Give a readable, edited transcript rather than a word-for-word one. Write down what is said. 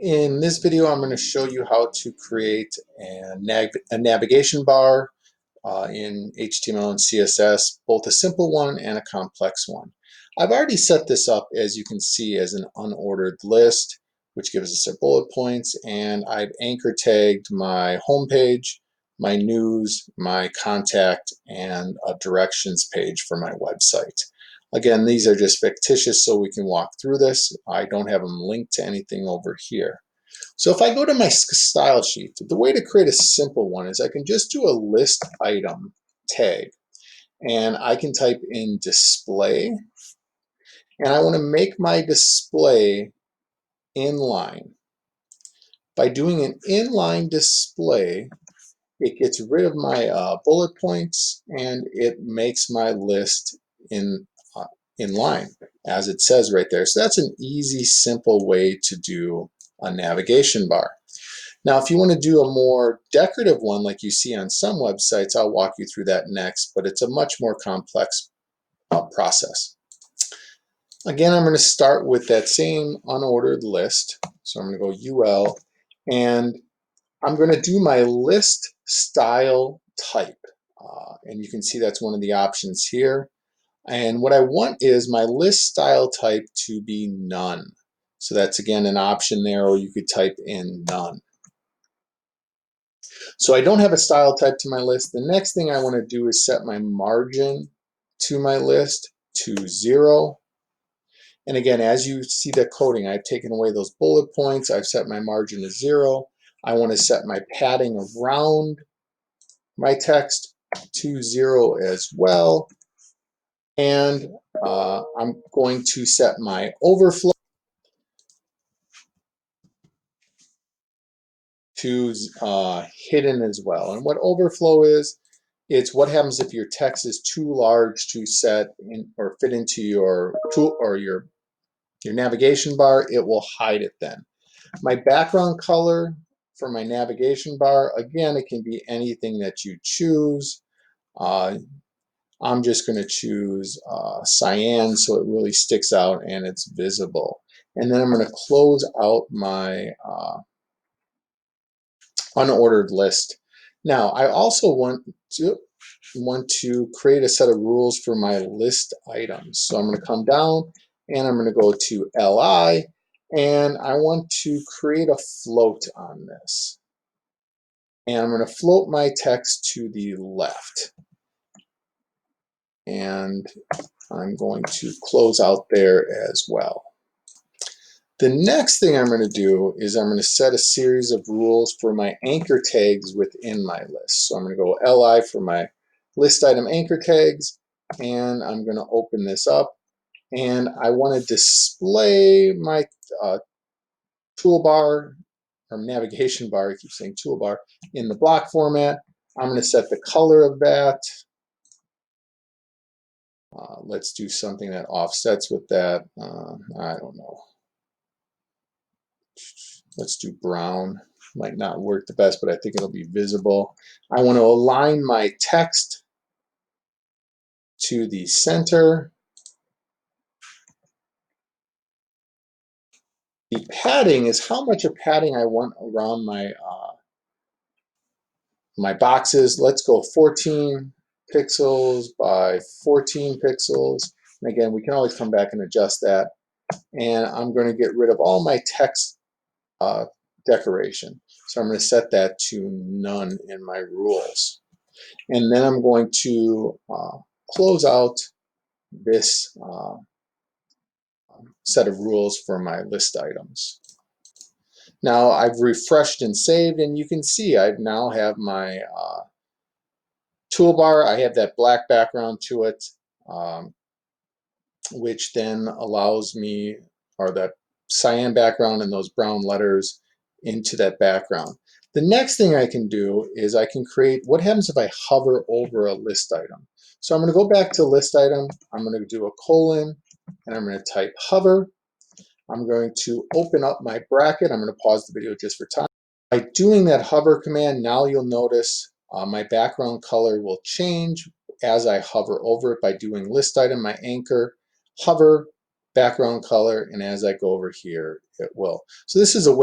In this video, I'm going to show you how to create a navigation bar in HTML and CSS, both a simple one and a complex one. I've already set this up, as you can see, as an unordered list, which gives us our bullet points, and I've anchor tagged my home page, my news, my contact, and a directions page for my website. Again, these are just fictitious so we can walk through this. I don't have them linked to anything over here. So if I go to my style sheet, the way to create a simple one is I can just do a list item tag, and I can type in display, and I want to make my display inline. By doing an inline display, it gets rid of my bullet points, and it makes my list in line, as it says right there. So that's an easy, simple way to do a navigation bar. Now, if you want to do a more decorative one like you see on some websites, I'll walk you through that next, but it's a much more complex process. Again, I'm going to start with that same unordered list. So I'm going to go UL, and I'm going to do my list style type. And you can see that's one of the options here. And what I want is my list style type to be none. So that's again an option there, or you could type in none. So I don't have a style type to my list. The next thing I want to do is set my margin to my list to 0. And again, as you see the coding, I've taken away those bullet points. I've set my margin to 0. I want to set my padding around my text to 0 as well. And I'm going to set my overflow to hidden as well. And what overflow is, it's what happens if your text is too large to set in or fit into your tool or your navigation bar. It will hide it then. My background color for my navigation bar, again, it can be anything that you choose. I'm just going to choose cyan so it really sticks out and it's visible. And then I'm going to close out my unordered list. Now, I also want to create a set of rules for my list items. So I'm going to come down and I'm going to go to LI, and I want to create a float on this. And I'm going to float my text to the left. And I'm going to close out there as well. The next thing I'm going to do is I'm going to set a series of rules for my anchor tags within my list. So I'm going to go LI for my list item anchor tags, and I'm going to open this up, and I want to display my toolbar or navigation bar, I keep saying toolbar, in the block format. I'm going to set the color of that. Let's do something that offsets with that. I don't know. Let's do brown. Might not work the best, but I think it'll be visible. I want to align my text to the center. The padding is how much of padding I want around my my boxes. Let's go 14 pixels by 14 pixels. And again, we can always come back and adjust that. And I'm going to get rid of all my text decoration. So I'm going to set that to none in my rules. And then I'm going to close out this set of rules for my list items. Now I've refreshed and saved, and you can see I now have my toolbar. I have that black background to it, which then allows me, or that cyan background and those brown letters into that background. The next thing I can do is I can create, what happens if I hover over a list item? So I'm going to go back to list item, I'm going to do a colon, and I'm going to type hover. I'm going to open up my bracket. I'm going to pause the video just for time. By doing that hover command, now you'll notice my background color will change as I hover over it by doing list item, my anchor, hover, background color, and as I go over here, it will. So this is a way